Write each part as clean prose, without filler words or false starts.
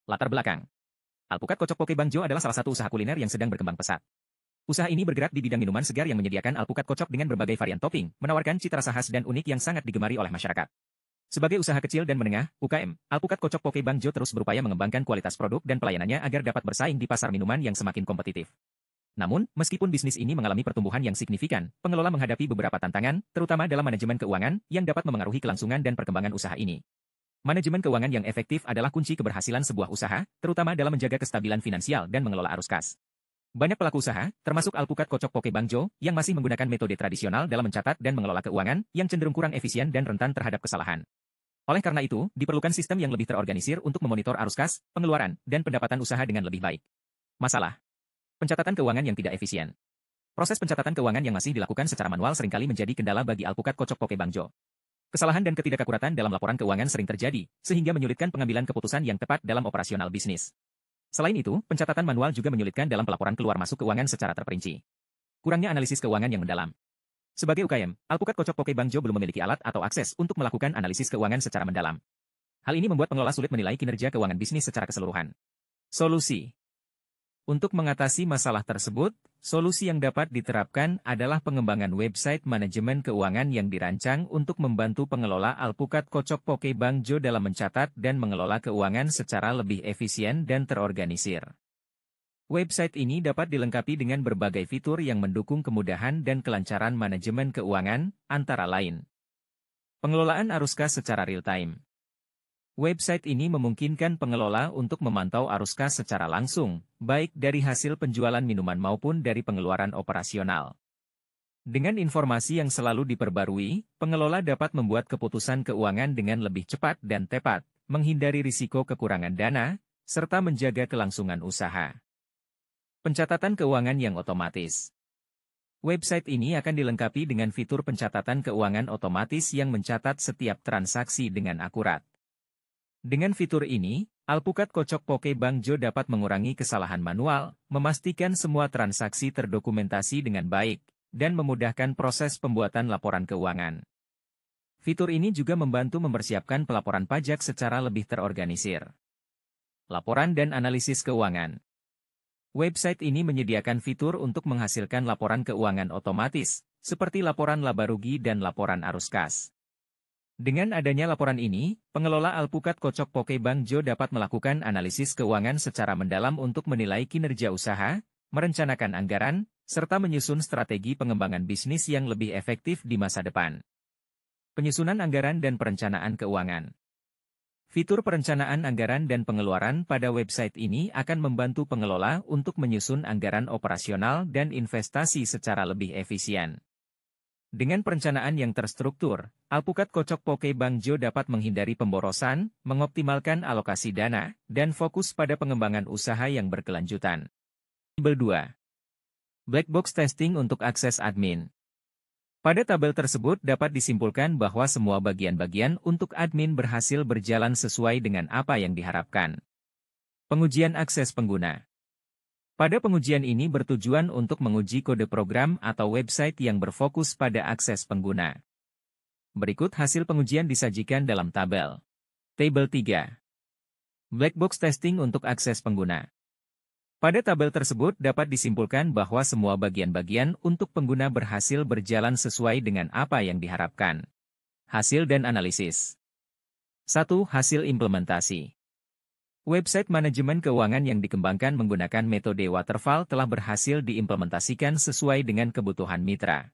Latar belakang. Alpukat Kocok Poke Bang Jo adalah salah satu usaha kuliner yang sedang berkembang pesat. Usaha ini bergerak di bidang minuman segar yang menyediakan alpukat kocok dengan berbagai varian topping, menawarkan cita rasa khas dan unik yang sangat digemari oleh masyarakat. Sebagai usaha kecil dan menengah, UKM, Alpukat Kocok Poke Bang Jo terus berupaya mengembangkan kualitas produk dan pelayanannya agar dapat bersaing di pasar minuman yang semakin kompetitif. Namun, meskipun bisnis ini mengalami pertumbuhan yang signifikan, pengelola menghadapi beberapa tantangan, terutama dalam manajemen keuangan, yang dapat memengaruhi kelangsungan dan perkembangan usaha ini. Manajemen keuangan yang efektif adalah kunci keberhasilan sebuah usaha, terutama dalam menjaga kestabilan finansial dan mengelola arus kas. Banyak pelaku usaha, termasuk Alpukat Kocok Poke Bang Jo, yang masih menggunakan metode tradisional dalam mencatat dan mengelola keuangan, yang cenderung kurang efisien dan rentan terhadap kesalahan. Oleh karena itu, diperlukan sistem yang lebih terorganisir untuk memonitor arus kas, pengeluaran, dan pendapatan usaha dengan lebih baik. Masalah. Pencatatan keuangan yang tidak efisien. Proses pencatatan keuangan yang masih dilakukan secara manual seringkali menjadi kendala bagi Alpukat Kocok Poke Bang Jo. Kesalahan dan ketidakakuratan dalam laporan keuangan sering terjadi, sehingga menyulitkan pengambilan keputusan yang tepat dalam operasional bisnis. Selain itu, pencatatan manual juga menyulitkan dalam pelaporan keluar masuk keuangan secara terperinci. Kurangnya analisis keuangan yang mendalam. Sebagai UKM, Alpukat Kocok Poke Bang Jo belum memiliki alat atau akses untuk melakukan analisis keuangan secara mendalam. Hal ini membuat pengelola sulit menilai kinerja keuangan bisnis secara keseluruhan. Solusi. Untuk mengatasi masalah tersebut, solusi yang dapat diterapkan adalah pengembangan website manajemen keuangan yang dirancang untuk membantu pengelola Alpukat Kocok Poke Bang Jo dalam mencatat dan mengelola keuangan secara lebih efisien dan terorganisir. Website ini dapat dilengkapi dengan berbagai fitur yang mendukung kemudahan dan kelancaran manajemen keuangan, antara lain pengelolaan arus kas secara real-time. Website ini memungkinkan pengelola untuk memantau arus kas secara langsung, baik dari hasil penjualan minuman maupun dari pengeluaran operasional. Dengan informasi yang selalu diperbarui, pengelola dapat membuat keputusan keuangan dengan lebih cepat dan tepat, menghindari risiko kekurangan dana, serta menjaga kelangsungan usaha. Pencatatan keuangan yang otomatis. Website ini akan dilengkapi dengan fitur pencatatan keuangan otomatis yang mencatat setiap transaksi dengan akurat. Dengan fitur ini, Alpukat Kocok Poke Bang Jo dapat mengurangi kesalahan manual, memastikan semua transaksi terdokumentasi dengan baik, dan memudahkan proses pembuatan laporan keuangan. Fitur ini juga membantu mempersiapkan pelaporan pajak secara lebih terorganisir. Laporan dan analisis keuangan. Website ini menyediakan fitur untuk menghasilkan laporan keuangan otomatis, seperti laporan laba rugi dan laporan arus kas. Dengan adanya laporan ini, pengelola Alpukat Kocok Poke Bang Jo dapat melakukan analisis keuangan secara mendalam untuk menilai kinerja usaha, merencanakan anggaran, serta menyusun strategi pengembangan bisnis yang lebih efektif di masa depan. Penyusunan anggaran dan perencanaan keuangan. Fitur perencanaan anggaran dan pengeluaran pada website ini akan membantu pengelola untuk menyusun anggaran operasional dan investasi secara lebih efisien. Dengan perencanaan yang terstruktur, Alpukat Kocok Poke Bang Jo dapat menghindari pemborosan, mengoptimalkan alokasi dana, dan fokus pada pengembangan usaha yang berkelanjutan. Tabel 2. Black Box Testing untuk akses admin. Pada tabel tersebut dapat disimpulkan bahwa semua bagian-bagian untuk admin berhasil berjalan sesuai dengan apa yang diharapkan. Pengujian akses pengguna. Pada pengujian ini bertujuan untuk menguji kode program atau website yang berfokus pada akses pengguna. Berikut hasil pengujian disajikan dalam tabel. Tabel 3. Black Box Testing untuk akses pengguna. Pada tabel tersebut dapat disimpulkan bahwa semua bagian-bagian untuk pengguna berhasil berjalan sesuai dengan apa yang diharapkan. Hasil dan analisis. 1. Hasil implementasi. Website manajemen keuangan yang dikembangkan menggunakan metode waterfall telah berhasil diimplementasikan sesuai dengan kebutuhan mitra.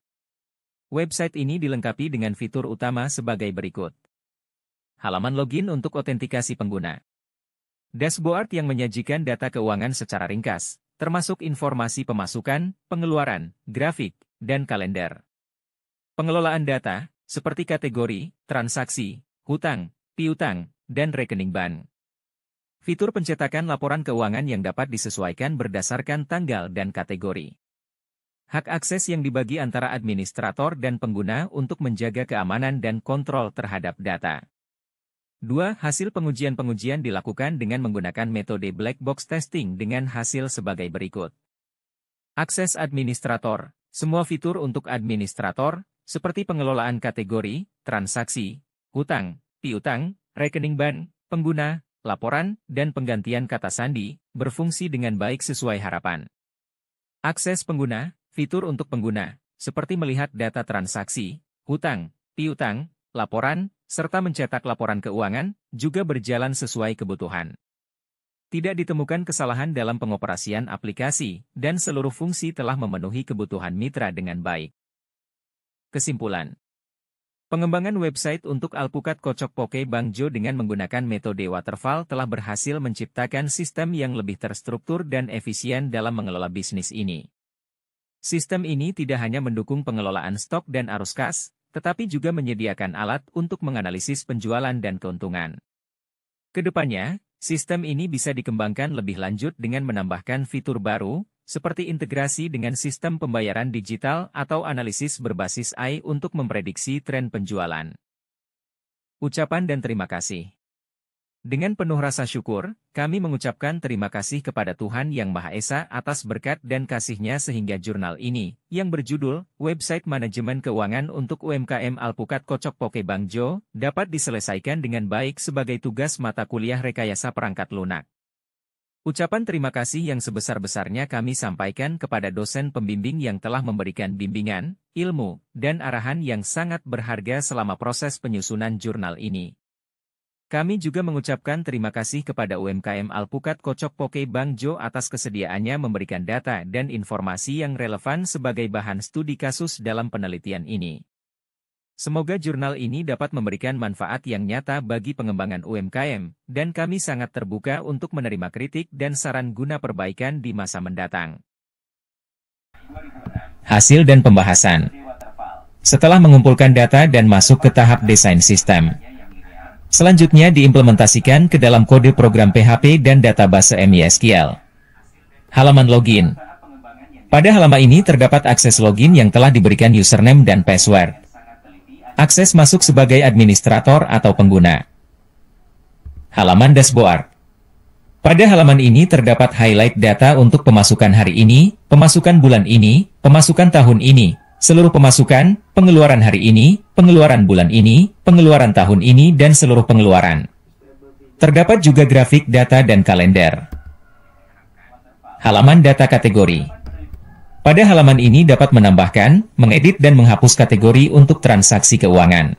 Website ini dilengkapi dengan fitur utama sebagai berikut. Halaman login untuk autentikasi pengguna. Dashboard yang menyajikan data keuangan secara ringkas, termasuk informasi pemasukan, pengeluaran, grafik, dan kalender. Pengelolaan data, seperti kategori, transaksi, hutang, piutang, dan rekening bank. Fitur pencetakan laporan keuangan yang dapat disesuaikan berdasarkan tanggal dan kategori. Hak akses yang dibagi antara administrator dan pengguna untuk menjaga keamanan dan kontrol terhadap data. 2. Hasil pengujian-pengujian dilakukan dengan menggunakan metode black box testing dengan hasil sebagai berikut. Akses administrator. Semua fitur untuk administrator, seperti pengelolaan kategori, transaksi, hutang, piutang, rekening bank, pengguna, laporan, dan penggantian kata sandi, berfungsi dengan baik sesuai harapan. Akses pengguna, fitur untuk pengguna, seperti melihat data transaksi, hutang, piutang, laporan, serta mencetak laporan keuangan, juga berjalan sesuai kebutuhan. Tidak ditemukan kesalahan dalam pengoperasian aplikasi, dan seluruh fungsi telah memenuhi kebutuhan mitra dengan baik. Kesimpulan. Pengembangan website untuk Alpukat Kocok Poke Bang Jo dengan menggunakan metode waterfall telah berhasil menciptakan sistem yang lebih terstruktur dan efisien dalam mengelola bisnis ini. Sistem ini tidak hanya mendukung pengelolaan stok dan arus kas, tetapi juga menyediakan alat untuk menganalisis penjualan dan keuntungan. Kedepannya, sistem ini bisa dikembangkan lebih lanjut dengan menambahkan fitur baru, seperti integrasi dengan sistem pembayaran digital atau analisis berbasis AI untuk memprediksi tren penjualan. Ucapan dan terima kasih. Dengan penuh rasa syukur, kami mengucapkan terima kasih kepada Tuhan Yang Maha Esa atas berkat dan kasih-Nya sehingga jurnal ini, yang berjudul Website Manajemen Keuangan untuk UMKM Alpukat Kocok Poke Bang Jo, dapat diselesaikan dengan baik sebagai tugas mata kuliah rekayasa perangkat lunak. Ucapan terima kasih yang sebesar-besarnya kami sampaikan kepada dosen pembimbing yang telah memberikan bimbingan, ilmu, dan arahan yang sangat berharga selama proses penyusunan jurnal ini. Kami juga mengucapkan terima kasih kepada UMKM Alpukat Kocok Poke Bang Jo atas kesediaannya memberikan data dan informasi yang relevan sebagai bahan studi kasus dalam penelitian ini. Semoga jurnal ini dapat memberikan manfaat yang nyata bagi pengembangan UMKM, dan kami sangat terbuka untuk menerima kritik dan saran guna perbaikan di masa mendatang. Hasil dan pembahasan. Setelah mengumpulkan data dan masuk ke tahap desain sistem, selanjutnya diimplementasikan ke dalam kode program PHP dan database MySQL. Halaman login. Pada halaman ini terdapat akses login yang telah diberikan username dan password. Akses masuk sebagai administrator atau pengguna. Halaman dashboard. Pada halaman ini terdapat highlight data untuk pemasukan hari ini, pemasukan bulan ini, pemasukan tahun ini, seluruh pemasukan, pengeluaran hari ini, pengeluaran bulan ini, pengeluaran tahun ini, dan seluruh pengeluaran. Terdapat juga grafik data dan kalender. Halaman data kategori. Pada halaman ini dapat menambahkan, mengedit dan menghapus kategori untuk transaksi keuangan.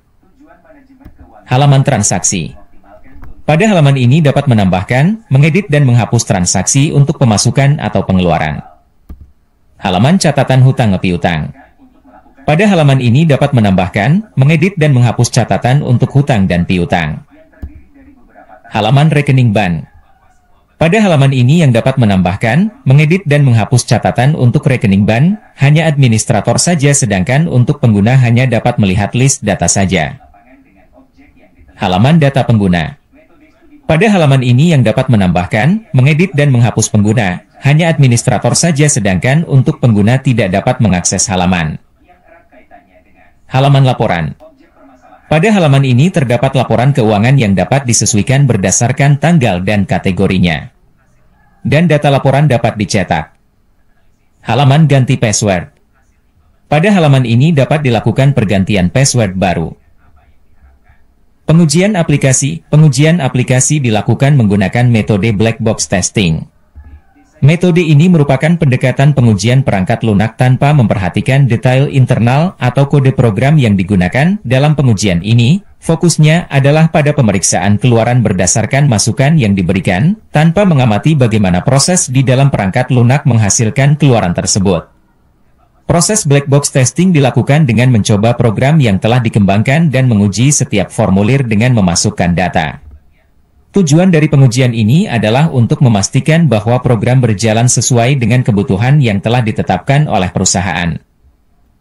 Halaman transaksi. Pada halaman ini dapat menambahkan, mengedit dan menghapus transaksi untuk pemasukan atau pengeluaran. Halaman catatan hutang piutang. Pada halaman ini dapat menambahkan, mengedit dan menghapus catatan untuk hutang dan piutang. Halaman rekening bank. Pada halaman ini yang dapat menambahkan, mengedit dan menghapus catatan untuk rekening bank, hanya administrator saja sedangkan untuk pengguna hanya dapat melihat list data saja. Halaman data pengguna. Pada halaman ini yang dapat menambahkan, mengedit dan menghapus pengguna, hanya administrator saja sedangkan untuk pengguna tidak dapat mengakses halaman. Halaman laporan. Pada halaman ini terdapat laporan keuangan yang dapat disesuaikan berdasarkan tanggal dan kategorinya. Dan data laporan dapat dicetak. Halaman ganti password. Pada halaman ini dapat dilakukan pergantian password baru. Pengujian aplikasi. Pengujian aplikasi dilakukan menggunakan metode black box testing. Metode ini merupakan pendekatan pengujian perangkat lunak tanpa memperhatikan detail internal atau kode program yang digunakan. Dalam pengujian ini, fokusnya adalah pada pemeriksaan keluaran berdasarkan masukan yang diberikan, tanpa mengamati bagaimana proses di dalam perangkat lunak menghasilkan keluaran tersebut. Proses black box testing dilakukan dengan mencoba program yang telah dikembangkan dan menguji setiap formulir dengan memasukkan data. Tujuan dari pengujian ini adalah untuk memastikan bahwa program berjalan sesuai dengan kebutuhan yang telah ditetapkan oleh perusahaan.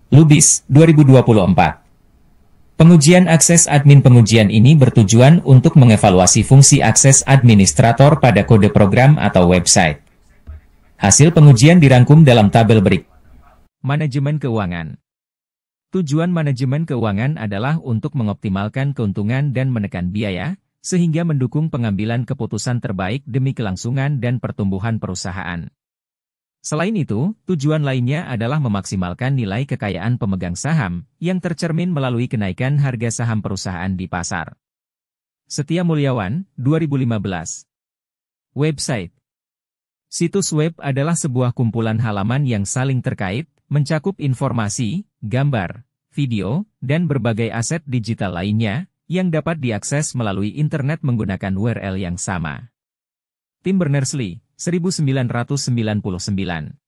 Lubis, 2024. Pengujian akses admin. Pengujian ini bertujuan untuk mengevaluasi fungsi akses administrator pada kode program atau website. Hasil pengujian dirangkum dalam tabel berikut. Manajemen keuangan. Tujuan manajemen keuangan adalah untuk mengoptimalkan keuntungan dan menekan biaya, sehingga mendukung pengambilan keputusan terbaik demi kelangsungan dan pertumbuhan perusahaan. Selain itu, tujuan lainnya adalah memaksimalkan nilai kekayaan pemegang saham, yang tercermin melalui kenaikan harga saham perusahaan di pasar. Setia Mulyawan, 2015. Website. Situs web adalah sebuah kumpulan halaman yang saling terkait, mencakup informasi, gambar, video, dan berbagai aset digital lainnya, yang dapat diakses melalui internet menggunakan URL yang sama. Tim Berners-Lee, 1999.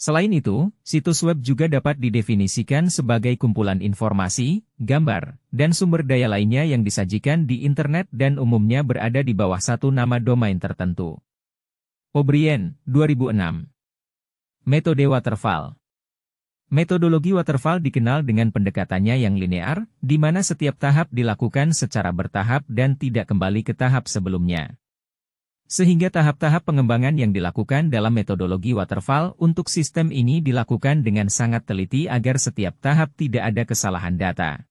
Selain itu, situs web juga dapat didefinisikan sebagai kumpulan informasi, gambar, dan sumber daya lainnya yang disajikan di internet dan umumnya berada di bawah satu nama domain tertentu. O'Brien, 2006. Metode waterfall. Metodologi waterfall dikenal dengan pendekatannya yang linear, di mana setiap tahap dilakukan secara bertahap dan tidak kembali ke tahap sebelumnya. Sehingga tahap-tahap pengembangan yang dilakukan dalam metodologi waterfall untuk sistem ini dilakukan dengan sangat teliti agar setiap tahap tidak ada kesalahan data.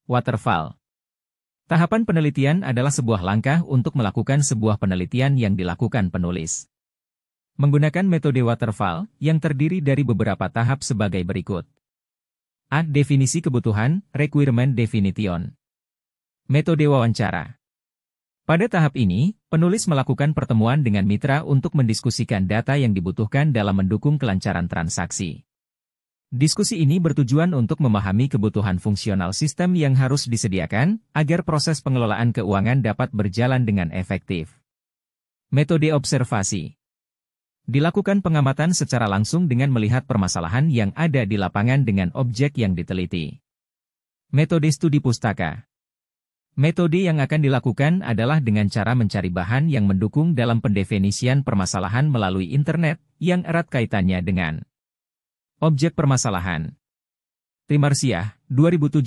Waterfall. Tahapan penelitian adalah sebuah langkah untuk melakukan sebuah penelitian yang dilakukan penulis. Menggunakan metode waterfall, yang terdiri dari beberapa tahap sebagai berikut. A. Definisi kebutuhan, requirement definition. Metode wawancara. Pada tahap ini, penulis melakukan pertemuan dengan mitra untuk mendiskusikan data yang dibutuhkan dalam mendukung kelancaran transaksi. Diskusi ini bertujuan untuk memahami kebutuhan fungsional sistem yang harus disediakan, agar proses pengelolaan keuangan dapat berjalan dengan efektif. Metode observasi. Dilakukan pengamatan secara langsung dengan melihat permasalahan yang ada di lapangan dengan objek yang diteliti. Metode studi pustaka. Metode yang akan dilakukan adalah dengan cara mencari bahan yang mendukung dalam pendefinisian permasalahan melalui internet, yang erat kaitannya dengan objek permasalahan. Trimarsyah, 2017.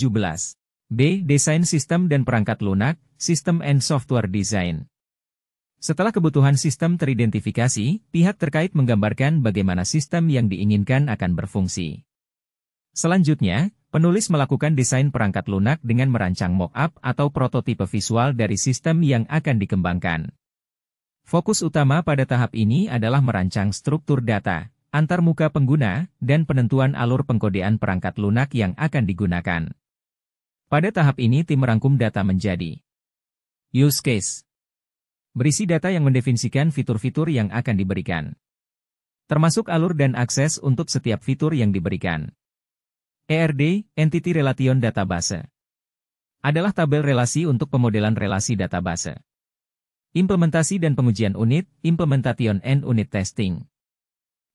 B. Desain sistem dan perangkat lunak, System and Software Design. Setelah kebutuhan sistem teridentifikasi, pihak terkait menggambarkan bagaimana sistem yang diinginkan akan berfungsi. Selanjutnya, penulis melakukan desain perangkat lunak dengan merancang mock-up atau prototipe visual dari sistem yang akan dikembangkan. Fokus utama pada tahap ini adalah merancang struktur data, antarmuka pengguna, dan penentuan alur pengkodean perangkat lunak yang akan digunakan. Pada tahap ini tim merangkum data menjadi use case. Berisi data yang mendefinisikan fitur-fitur yang akan diberikan. Termasuk alur dan akses untuk setiap fitur yang diberikan. ERD, Entity Relation Database. Adalah tabel relasi untuk pemodelan relasi database. Implementasi dan pengujian unit, Implementation and Unit Testing.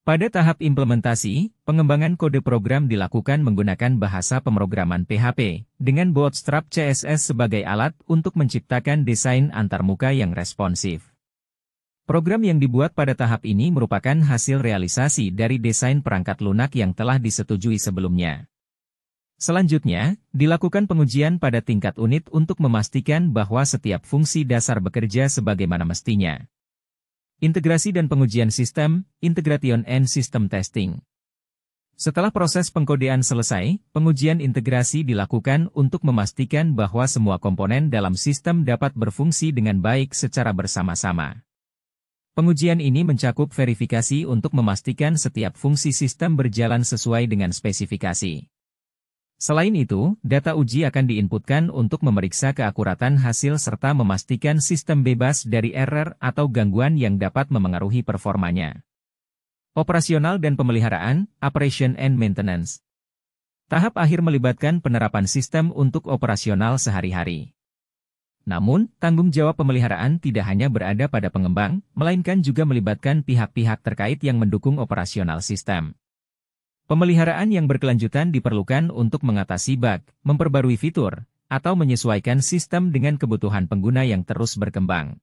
Pada tahap implementasi, pengembangan kode program dilakukan menggunakan bahasa pemrograman PHP, dengan Bootstrap CSS sebagai alat untuk menciptakan desain antarmuka yang responsif. Program yang dibuat pada tahap ini merupakan hasil realisasi dari desain perangkat lunak yang telah disetujui sebelumnya. Selanjutnya, dilakukan pengujian pada tingkat unit untuk memastikan bahwa setiap fungsi dasar bekerja sebagaimana mestinya. Integrasi dan pengujian sistem, Integration and System Testing. Setelah proses pengkodean selesai, pengujian integrasi dilakukan untuk memastikan bahwa semua komponen dalam sistem dapat berfungsi dengan baik secara bersama-sama. Pengujian ini mencakup verifikasi untuk memastikan setiap fungsi sistem berjalan sesuai dengan spesifikasi. Selain itu, data uji akan diinputkan untuk memeriksa keakuratan hasil serta memastikan sistem bebas dari error atau gangguan yang dapat memengaruhi performanya. Operasional dan pemeliharaan, Operation and Maintenance. Tahap akhir melibatkan penerapan sistem untuk operasional sehari-hari. Namun, tanggung jawab pemeliharaan tidak hanya berada pada pengembang, melainkan juga melibatkan pihak-pihak terkait yang mendukung operasional sistem. Pemeliharaan yang berkelanjutan diperlukan untuk mengatasi bug, memperbarui fitur, atau menyesuaikan sistem dengan kebutuhan pengguna yang terus berkembang.